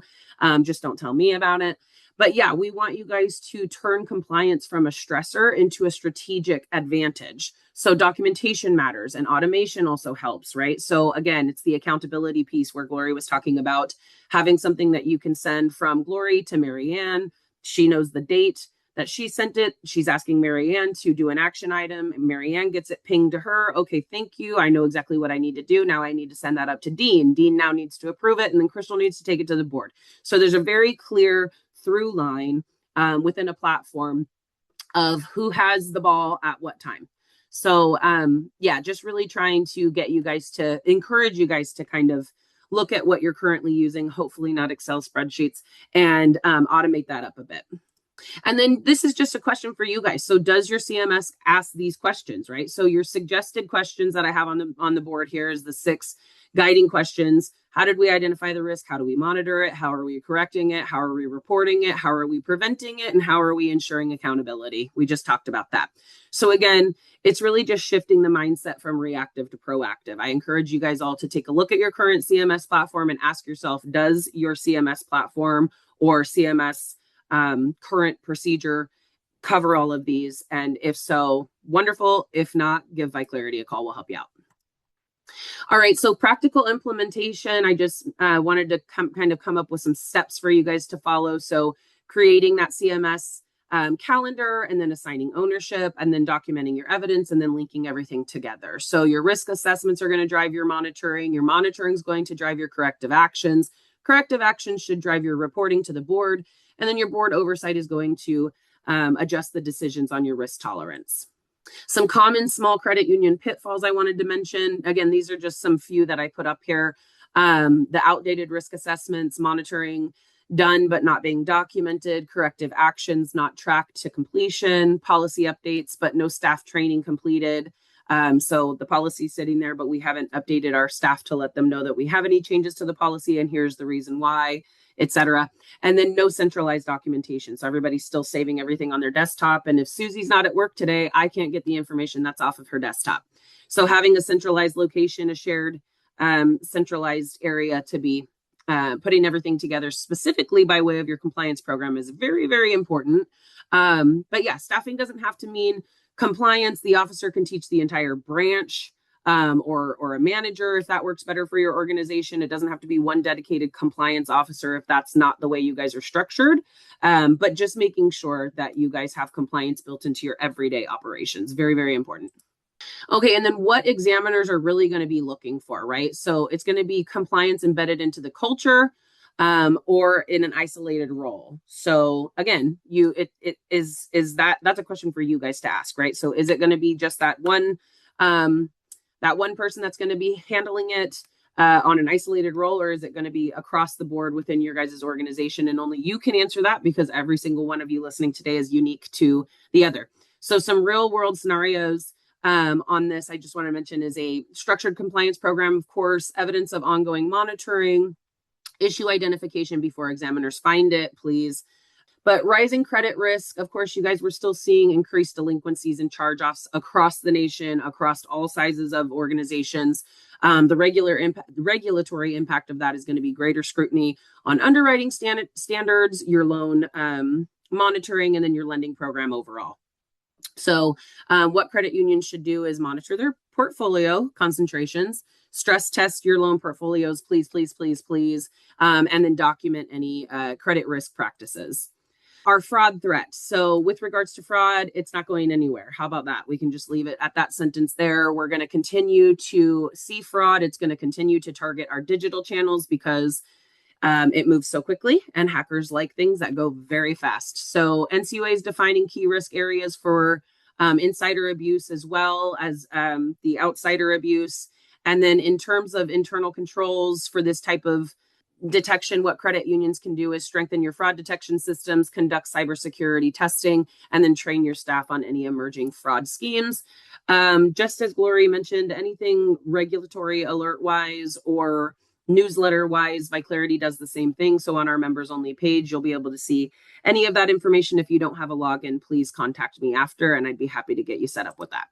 Just don't tell me about it. But yeah, we want you guys to turn compliance from a stressor into a strategic advantage. So documentation matters and automation also helps, right? So again, it's the accountability piece where Glory was talking about having something that you can send from Glory to Marianne. She knows the date that she sent it. She's asking Marianne to do an action item. And Marianne gets it pinged to her. Okay, thank you. I know exactly what I need to do. Now I need to send that up to Dean. Dean now needs to approve it. And then Crystal needs to take it to the board. So there's a very clear through line within a platform of who has the ball at what time. So yeah, just really trying to get you guys to encourage you guys to kind of look at what you're currently using, hopefully not Excel spreadsheets, and automate that up a bit. And then this is just a question for you guys. So does your CMS ask these questions, right? So your suggested questions that I have on the board here is the 6 guiding questions. How did we identify the risk? How do we monitor it? How are we correcting it? How are we reporting it? How are we preventing it? And how are we ensuring accountability? We just talked about that. So again, it's really just shifting the mindset from reactive to proactive. I encourage you guys all to take a look at your current CMS platform and ask yourself, does your CMS platform or CMS current procedure cover all of these? And if so, wonderful. If not, give ViClarity a call. We'll help you out. All right, so practical implementation. I just wanted to come up with some steps for you guys to follow. So creating that CMS calendar, and then assigning ownership, and then documenting your evidence, and then linking everything together. So your risk assessments are going to drive your monitoring. Your monitoring is going to drive your corrective actions. Corrective actions should drive your reporting to the board. And then your board oversight is going to adjust the decisions on your risk tolerance. Some common small credit union pitfalls I wanted to mention. Again, these are just some few that I put up here. The outdated risk assessments, monitoring done but not being documented, corrective actions not tracked to completion, policy updates but no staff training completed. So the policy is sitting there, but we haven't updated our staff to let them know that we have any changes to the policy and here's the reason why, etc. And then no centralized documentation. So everybody's still saving everything on their desktop. And if Susie's not at work today, I can't get the information that's off of her desktop. So having a centralized location, a shared centralized area to be putting everything together specifically by way of your compliance program is very, very important. But yeah, staffing doesn't have to mean compliance. The officer can teach the entire branch or a manager if that works better for your organization. It doesn't have to be one dedicated compliance officer if that's not the way you guys are structured. But just making sure that you guys have compliance built into your everyday operations. Very, very important. Okay, and then what examiners are really going to be looking for, right? So it's going to be compliance embedded into the culture or in an isolated role. So again, that's a question for you guys to ask, right? So is it going to be just that one person that's going to be handling it on an isolated role, or is it going to be across the board within your guys' organization? And only you can answer that because every single one of you listening today is unique to the other. So some real world scenarios on this, I just want to mention, is a structured compliance program, of course, evidence of ongoing monitoring, issue identification before examiners find it, please. But rising credit risk, of course, you guys were still seeing increased delinquencies and charge-offs across the nation, across all sizes of organizations. The regulatory impact of that is going to be greater scrutiny on underwriting standards, your loan monitoring, and then your lending program overall. So what credit unions should do is monitor their portfolio concentrations, stress test your loan portfolios, please, and then document any credit risk practices. Our fraud threat. So with regards to fraud, it's not going anywhere. How about that? We can just leave it at that sentence there. We're going to continue to see fraud. It's going to continue to target our digital channels because it moves so quickly and hackers like things that go very fast. So NCUA is defining key risk areas for insider abuse as well as the outsider abuse. And then in terms of internal controls for this type of detection, what credit unions can do is strengthen your fraud detection systems, conduct cybersecurity testing, and then train your staff on any emerging fraud schemes. Just as Glory mentioned, anything regulatory alert-wise or newsletter-wise, ViClarity does the same thing. So on our members-only page, you'll be able to see any of that information. If you don't have a login, please contact me after, and I'd be happy to get you set up with that.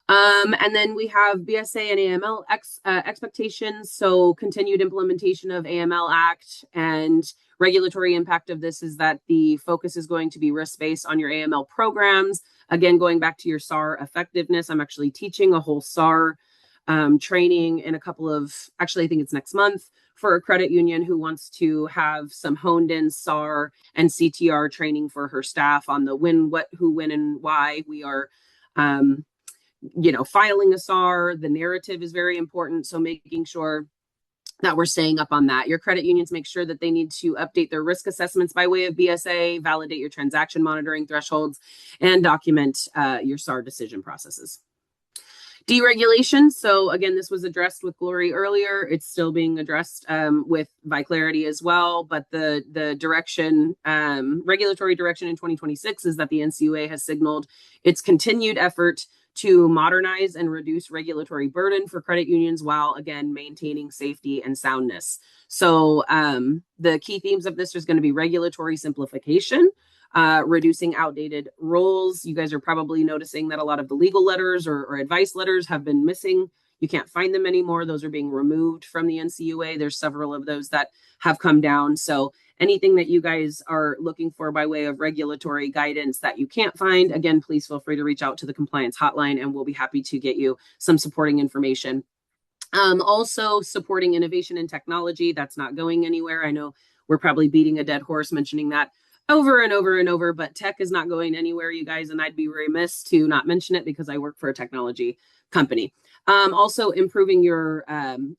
And then we have BSA and AML expectations. So continued implementation of AML Act, and regulatory impact of this is that the focus is going to be risk-based on your AML programs. Again, going back to your SAR effectiveness, I'm actually teaching a whole SAR training in a couple of, actually, I think it's next month, for a credit union who wants to have some honed in SAR and CTR training for her staff on the when, what, who, when, and why. We are filing a SAR. The narrative is very important. So making sure that we're staying up on that. Your credit unions make sure that they need to update their risk assessments by way of BSA, validate your transaction monitoring thresholds, and document your SAR decision processes. Deregulation. So again, this was addressed with Glory earlier. It's still being addressed with ViClarity as well. But the direction, regulatory direction in 2026 is that the NCUA has signaled its continued effort to modernize and reduce regulatory burden for credit unions while, again, maintaining safety and soundness. So the key themes of this is going to be regulatory simplification, reducing outdated rules. You guys are probably noticing that a lot of the legal letters or advice letters have been missing. You can't find them anymore. Those are being removed from the NCUA. There's several of those that have come down. So anything that you guys are looking for by way of regulatory guidance that you can't find, again, please feel free to reach out to the compliance hotline and we'll be happy to get you some supporting information. Also supporting innovation and technology. That's not going anywhere. I know we're probably beating a dead horse mentioning that over and over and over, but tech is not going anywhere, you guys, and I'd be remiss to not mention it because I work for a technology company. Also improving your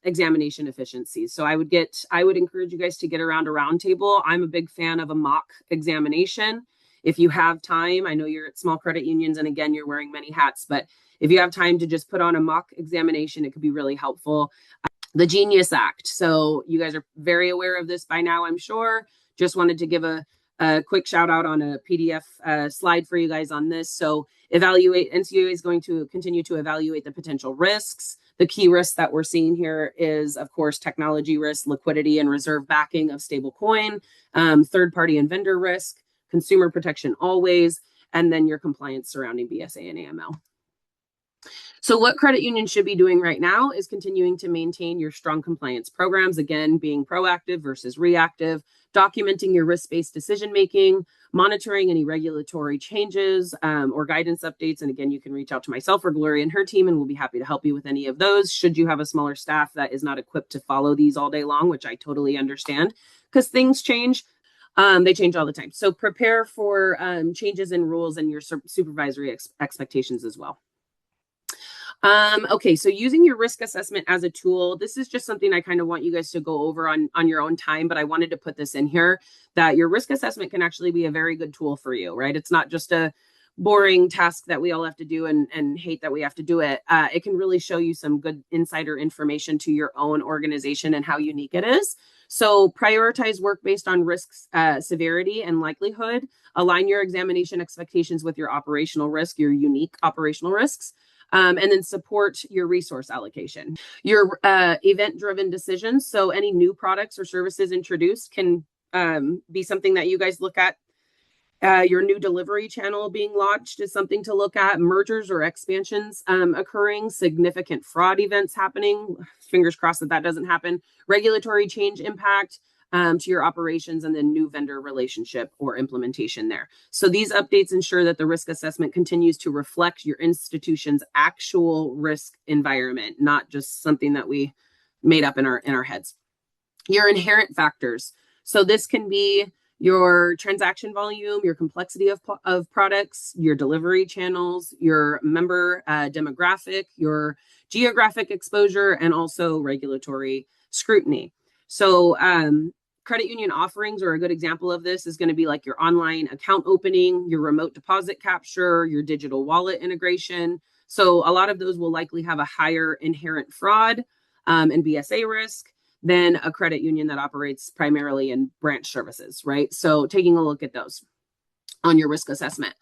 examination efficiencies. So I would encourage you guys to get around a roundtable. I'm a big fan of a mock examination. If you have time, I know you're at small credit unions, and again, you're wearing many hats, but if you have time to just put on a mock examination, it could be really helpful. The Genius Act. So you guys are very aware of this by now, I'm sure. Just wanted to give a quick shout out on a PDF slide for you guys on this. So NCUA is going to continue to evaluate the potential risks. The key risks that we're seeing here is, of course, technology risk, liquidity and reserve backing of stablecoin, third-party and vendor risk, consumer protection always, and then your compliance surrounding BSA and AML. So what credit unions should be doing right now is continuing to maintain your strong compliance programs, again, being proactive versus reactive, documenting your risk-based decision-making, monitoring any regulatory changes or guidance updates. And again, you can reach out to myself or Gloria and her team, and we'll be happy to help you with any of those. Should you have a smaller staff that is not equipped to follow these all day long, which I totally understand because things change. They change all the time. So prepare for changes in rules and your supervisory expectations as well. Okay, so using your risk assessment as a tool, this is just something I kind of want you guys to go over on your own time, but I wanted to put this in here that your risk assessment can actually be a very good tool for you, right? It's not just a boring task that we all have to do and hate that we have to do it. It can really show you some good insider information to your own organization and how unique it is. So prioritize work based on risks, severity and likelihood. Align your examination expectations with your operational risk, your unique operational risks. And then support your resource allocation. Your event-driven decisions. So any new products or services introduced can be something that you guys look at Your new delivery channel being launched is something to look at. Mergers or expansions occurring, significant fraud events happening. Fingers crossed that that doesn't happen. Regulatory change impact to your operations, and then new vendor relationship or implementation there. So these updates ensure that the risk assessment continues to reflect your institution's actual risk environment, not just something that we made up in our heads. Your inherent factors. So this can be your transaction volume, your complexity of products, your delivery channels, your member demographic, your geographic exposure, and also regulatory scrutiny. So credit union offerings are a good example of this. Is going to be like your online account opening, your remote deposit capture, your digital wallet integration. So a lot of those will likely have a higher inherent fraud and BSA risk than a credit union that operates primarily in branch services, right? So taking a look at those on your risk assessment.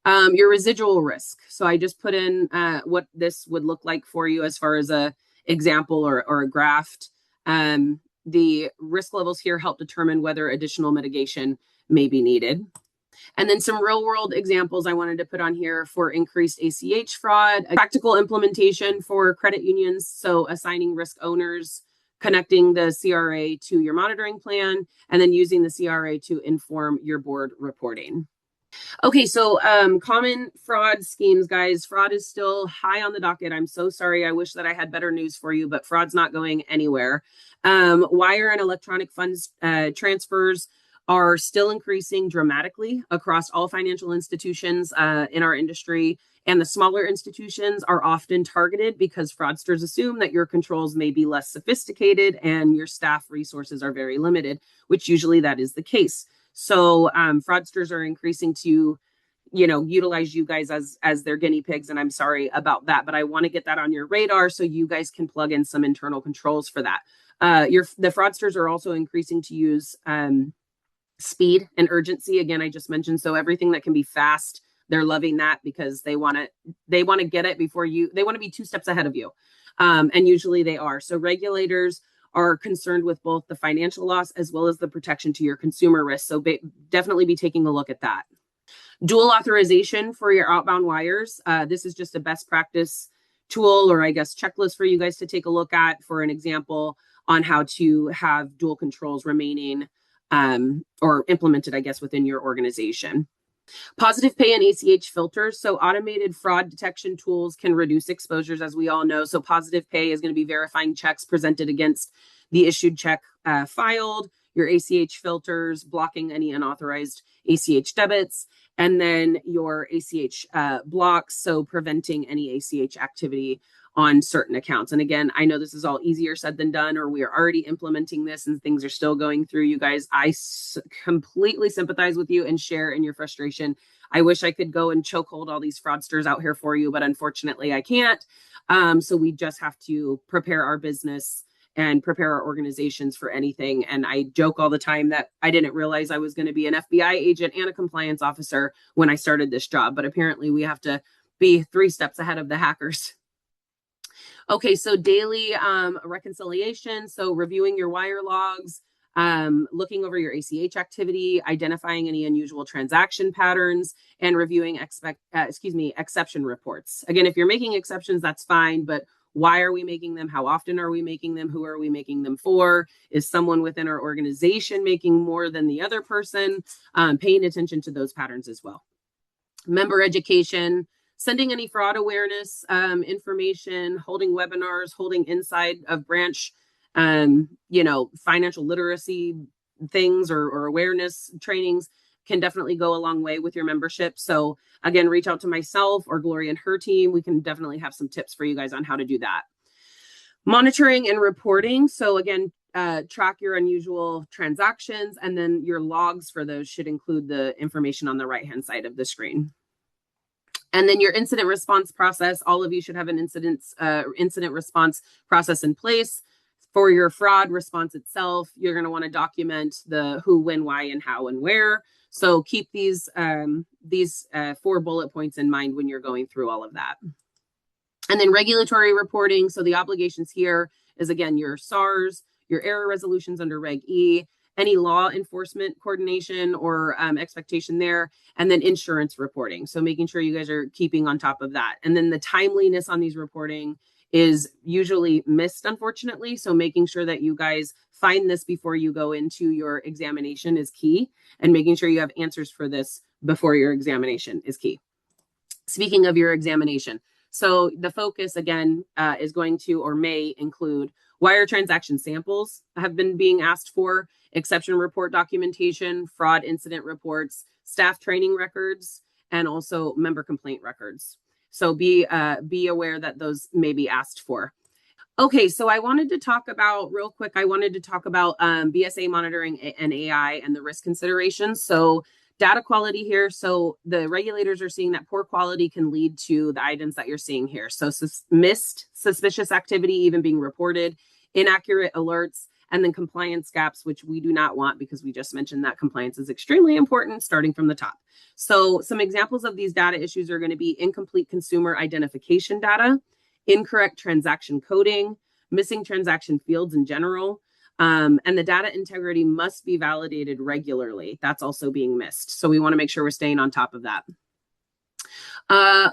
Your residual risk. So I just put in what this would look like for you as far as a example or a graph. The risk levels here help determine whether additional mitigation may be needed. And then some real world examples I wanted to put on here for increased ACH fraud, a practical implementation for credit unions. So assigning risk owners, connecting the CRA to your monitoring plan, and then using the CRA to inform your board reporting. Okay, so common fraud schemes, guys. Fraud is still high on the docket. I'm so sorry. I wish that I had better news for you, but fraud's not going anywhere. Wire and electronic funds transfers are still increasing dramatically across all financial institutions in our industry. And the smaller institutions are often targeted because fraudsters assume that your controls may be less sophisticated and your staff resources are very limited, which usually that is the case. So fraudsters are increasing to, utilize you guys as their guinea pigs. And I'm sorry about that, but I want to get that on your radar so you guys can plug in some internal controls for that. The fraudsters are also increasing to use speed and urgency. Again, I just mentioned, so everything that can be fast, they're loving that because they want to get it before you, they want to be 2 steps ahead of you. And usually they are. So regulators are concerned with both the financial loss as well as the protection to your consumer risk. So definitely be taking a look at that. Dual authorization for your outbound wires. This is just a best practice tool, or I guess checklist for you guys to take a look at for an example on how to have dual controls remaining or implemented, I guess, within your organization. Positive pay and ACH filters. So automated fraud detection tools can reduce exposures, as we all know. So positive pay is going to be verifying checks presented against the issued check filed, your ACH filters, blocking any unauthorized ACH debits, and then your ACH blocks, so preventing any ACH activity on certain accounts. And again, I know this is all easier said than done, or we are already implementing this and things are still going through. You guys, I completely sympathize with you and share in your frustration. I wish I could go and chokehold all these fraudsters out here for you, but unfortunately I can't. So we just have to prepare our business and prepare our organizations for anything. And I joke all the time that I didn't realize I was going to be an FBI agent and a compliance officer when I started this job, but apparently we have to be 3 steps ahead of the hackers. Okay, so daily reconciliation. So reviewing your wire logs, looking over your ACH activity, identifying any unusual transaction patterns, and reviewing exception reports. Again, if you're making exceptions, that's fine, but why are we making them? How often are we making them? Who are we making them for? Is someone within our organization making more than the other person? Paying attention to those patterns as well. Member education. Sending any fraud awareness information, holding webinars, holding inside of branch, financial literacy things or awareness trainings can definitely go a long way with your membership. So again, reach out to myself or Gloria and her team. We can definitely have some tips for you guys on how to do that. Monitoring and reporting. So again, track your unusual transactions, and then your logs for those should include the information on the right-hand side of the screen. And then your incident response process, all of you should have an incident response process in place. For your fraud response itself, you're going to want to document the who, when, why, and how, and where. So keep these 4 bullet points in mind when you're going through all of that. And then regulatory reporting. So the obligations here is, again, your SARS, your error resolutions under Reg E, any law enforcement coordination or expectation there, and then insurance reporting. So making sure you guys are keeping on top of that. And then the timeliness on these reporting is usually missed, unfortunately. So making sure that you guys find this before you go into your examination is key, and making sure you have answers for this before your examination is key. Speaking of your examination, so the focus again is going to or may include wire transaction samples have been being asked for, exception report documentation, fraud incident reports, staff training records, and also member complaint records. So be aware that those may be asked for. Okay, so I wanted to talk about real quick. I wanted to talk about BSA monitoring and AI and the risk considerations. So data quality here. So the regulators are seeing that poor quality can lead to the items that you're seeing here. So missed suspicious activity even being reported, inaccurate alerts, and then compliance gaps, which we do not want because we just mentioned that compliance is extremely important starting from the top. So some examples of these data issues are going to be incomplete consumer identification data, incorrect transaction coding, missing transaction fields in general, and the data integrity must be validated regularly. That's also being missed. So we want to make sure we're staying on top of that.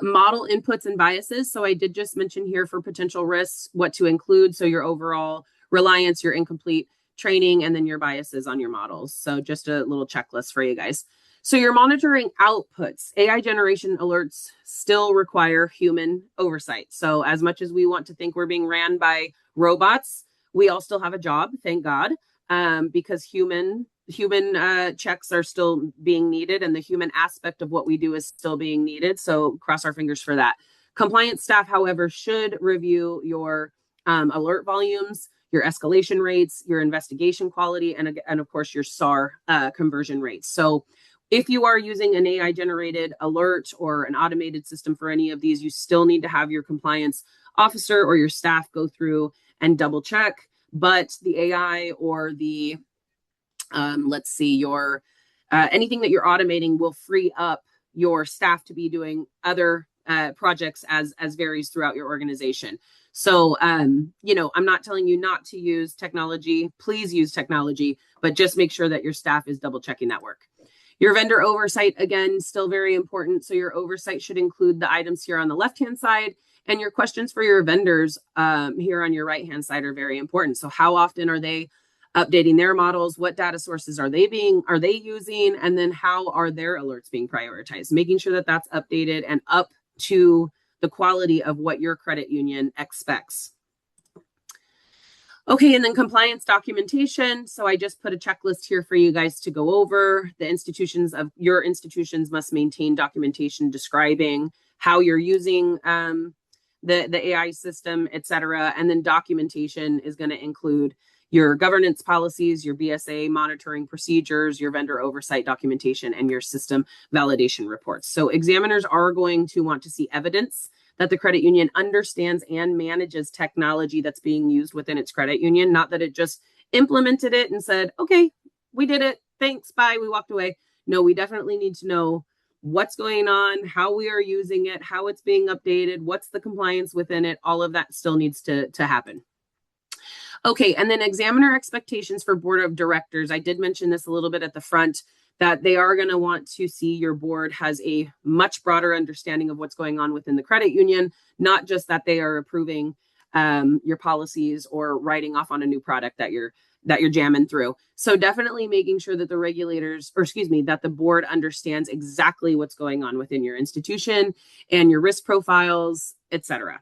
Model inputs and biases. So I did just mention here for potential risks, what to include. So your overall reliance, your incomplete training, and then your biases on your models. So just a little checklist for you guys. So your monitoring outputs, AI generation alerts still require human oversight. So as much as we want to think we're being ran by robots, we all still have a job, thank God, because human checks are still being needed, and the human aspect of what we do is still being needed. So cross our fingers for that. Compliance staff, however, should review your alert volumes, your escalation rates, your investigation quality, and of course your SAR conversion rates. So if you are using an AI generated alert or an automated system for any of these, you still need to have your compliance officer or your staff go through and double check. But the AI or the let's see, your anything that you're automating will free up your staff to be doing other projects as varies throughout your organization. So, you know, I'm not telling you not to use technology. Please use technology, but just make sure that your staff is double checking that work. Your vendor oversight, again, still very important. So your oversight should include the items here on the left-hand side, and your questions for your vendors here on your right-hand side are very important. So how often are they updating their models? What data sources are they using? And then how are their alerts being prioritized? Making sure that that's updated and up to the quality of what your credit union expects. Okay, and then compliance documentation. So I just put a checklist here for you guys to go over. The institutions of your institutions must maintain documentation describing how you're using the AI system, et cetera. And then documentation is going to include your governance policies, your BSA monitoring procedures, your vendor oversight documentation, and your system validation reports. So examiners are going to want to see evidence that the credit union understands and manages technology that's being used within its credit union, not that it just implemented it and said, okay, we did it, thanks, bye, we walked away. No, we definitely need to know what's going on, how we are using it, how it's being updated, what's the compliance within it. All of that still needs to happen. Okay, and then examiner expectations for board of directors. I did mention this a little bit at the front, that they are going to want to see your board has a much broader understanding of what's going on within the credit union, not just that they are approving your policies or writing off on a new product that you're jamming through. So definitely making sure that the regulators, or excuse me, that the board understands exactly what's going on within your institution and your risk profiles, etc.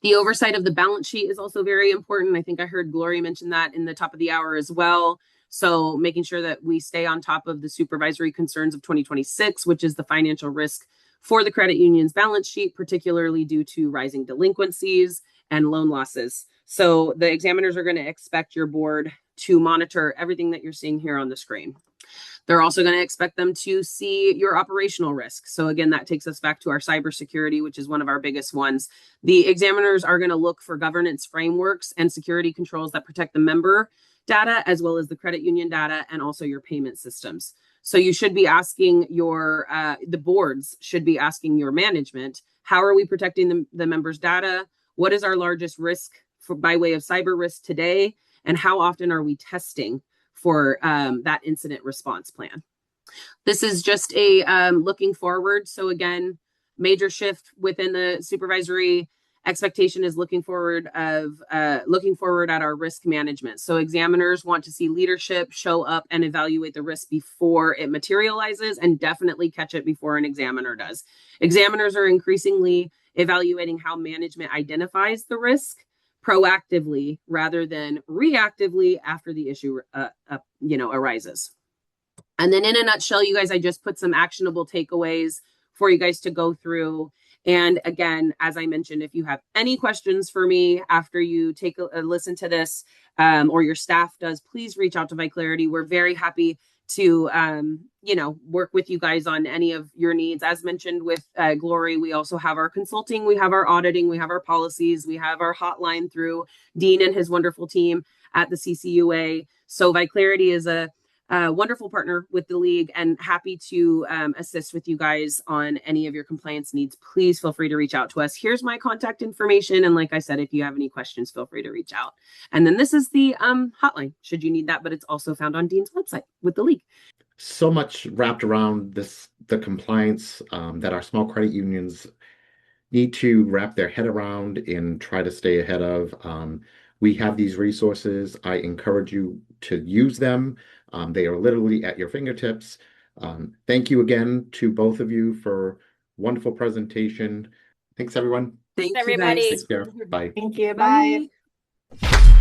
The oversight of the balance sheet is also very important. I think I heard Gloria mention that in the top of the hour as well. So making sure that we stay on top of the supervisory concerns of 2026, which is the financial risk for the credit union's balance sheet, particularly due to rising delinquencies and loan losses. So the examiners are going to expect your board to monitor everything that you're seeing here on the screen. They're also going to expect them to see your operational risk. So again, that takes us back to our cybersecurity, which is one of our biggest ones. The examiners are going to look for governance frameworks and security controls that protect the member data, as well as the credit union data, and also your payment systems. So you should be asking your, the boards should be asking your management, how are we protecting the members' data? What is our largest risk by way of cyber risk today? And how often are we testing for that incident response plan. This is just a looking forward. So again, major shift within the supervisory expectation is looking forward at our risk management. So examiners want to see leadership show up and evaluate the risk before it materializes, and definitely catch it before an examiner does. Examiners are increasingly evaluating how management identifies the risk proactively rather than reactively after the issue arises. And then in a nutshell, you guys, I just put some actionable takeaways for you guys to go through. And again, as I mentioned, if you have any questions for me after you take a listen to this, or your staff does, please reach out to ViClarity. We're very happy to, work with you guys on any of your needs. As mentioned with Glory, we also have our consulting, we have our auditing, we have our policies, we have our hotline through Dean and his wonderful team at the CCUA. So ViClarity is a wonderful partner with the league, and happy to assist with you guys on any of your compliance needs. Please feel free to reach out to us. Here's my contact information. And like I said, if you have any questions, feel free to reach out. And then this is the hotline, should you need that, but it's also found on Dean's website with the league. So much wrapped around the compliance that our small credit unions need to wrap their head around and try to stay ahead of. We have these resources. I encourage you to use them. They are literally at your fingertips. Thank you again to both of you for wonderful presentation. Thanks, everyone. Thank you, everybody. guys. Take care. Bye. Thank you. Bye. Bye.